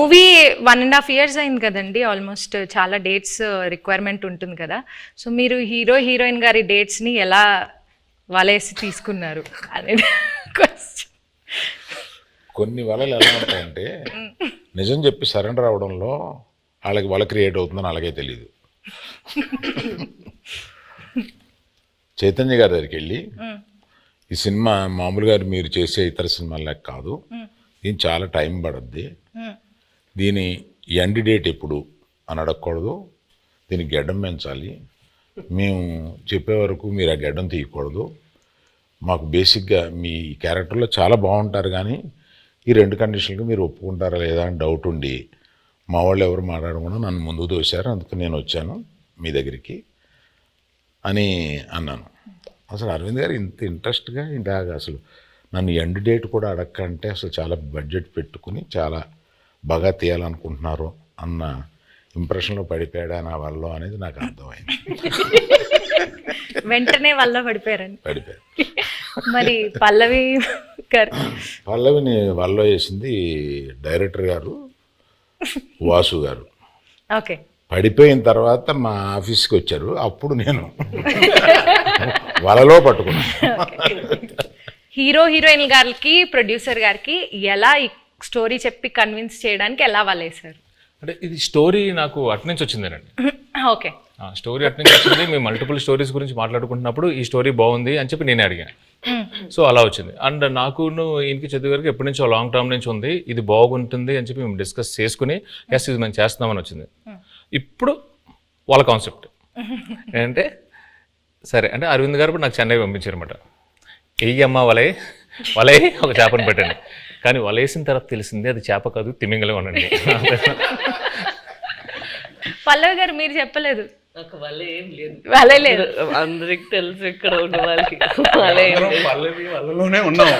Movie 1.5 years అయింది కదండి, almost చాలా డేట్స్ రిక్వైర్మెంట్ ఉంటుంది కదా. సో మీరు హీరోయిన్ గారి డేట్స్ని ఎలా వలేసి తీసుకున్నారు అనేది క్వశ్చన్. కొన్ని వలలు ఎలా ఉంటాయంటే నిజం చెప్పి సరెండర్ అవడంలో వాళ్ళ క్రియేట్ అవుతుందని అలాగే తెలియదు. చైతన్య గారి దగ్గరికి వెళ్ళి ఈ సినిమా మామూలుగా మీరు చేసే ఇతర సినిమాలకు కాదు, దీని చాలా టైం పడుద్ది, దీని ఎండ్ డేట్ ఎప్పుడు అని అడగకూడదు, దీనికి గెడ్డం పెంచాలి, మేము చెప్పే వరకు మీరు ఆ గెడ్డం తీయకూడదు, మాకు బేసిక్గా మీ క్యారెక్టర్లో చాలా బాగుంటారు కానీ ఈ 2 కండిషన్లకు మీరు ఒప్పుకుంటారా లేదా అని డౌట్ ఉండి మా వాళ్ళు ఎవరు మాట్లాడకుండా నన్ను ముందు తోశారు, అందుకు నేను వచ్చాను మీ దగ్గరికి అని అన్నాను. అసలు అరవింద్ గారు ఇంత ఇంట్రెస్ట్గా ఇందాక అసలు నన్ను ఎండ్ డేట్ కూడా అడగకంటే అసలు చాలా బడ్జెట్ పెట్టుకుని చాలా బాగా తీయాలనుకుంటున్నారు అన్న ఇంప్రెషన్లో పడిపోయాడా నా వల్ల అనేది నాకు అర్థమైంది. వెంటనే వల్ల పడిపోయారు. మరి పల్లవిని వల్ల వేసింది డైరెక్టర్ గారు వాసు గారు. ఓకే. పడిపోయిన తర్వాత మా ఆఫీస్కి వచ్చారు, అప్పుడు నేను వలలో పట్టుకున్నాను. హీరోయిన్ గారికి ప్రొడ్యూసర్ గారికి ఎలా ఈ స్టోరీ చెప్పి కన్విన్స్ చేయడానికి ఎలా వలేసారు? అంటే ఇది స్టోరీ నాకు అట్నుంచి వచ్చిందేనండి. ఓకే. స్టోరీ అట్నుంచి వచ్చింది. మేము మల్టిపుల్ స్టోరీస్ గురించి మాట్లాడుకుంటున్నప్పుడు ఈ స్టోరీ బాగుంది అని చెప్పి నేనే అడిగాను. సో అలా వచ్చింది. అండ్ నాకును ఈయనకి చదువు గారికి ఎప్పటి నుంచో లాంగ్ టర్మ్ నుంచి ఉంది, ఇది బాగుంటుంది అని చెప్పి మేము డిస్కస్ చేసుకుని ఎస్ ఇది మేము చేస్తున్నామని వచ్చింది. ఇప్పుడు వాళ్ళ కాన్సెప్ట్ ఏంటంటే సరే అంటే అరవింద్ గారు నాకు చెన్నై పంపించారు అనమాట. వెయ్యమ్మ వలే ఒక చేపను పెట్టండి, కానీ వలేసిన తర్వాత తెలిసింది అది చేప కాదు తిమింగలం అనండి. పల్లవి గారు మీరు చెప్పలేదు? నాకు వల్ల ఏం లేదు, వలే లేదు, అందరికి తెలుసు ఇక్కడ ఉన్న వాళ్ళకి వల్ల ఏం లేదు. వల్లలోనే ఉన్నాం.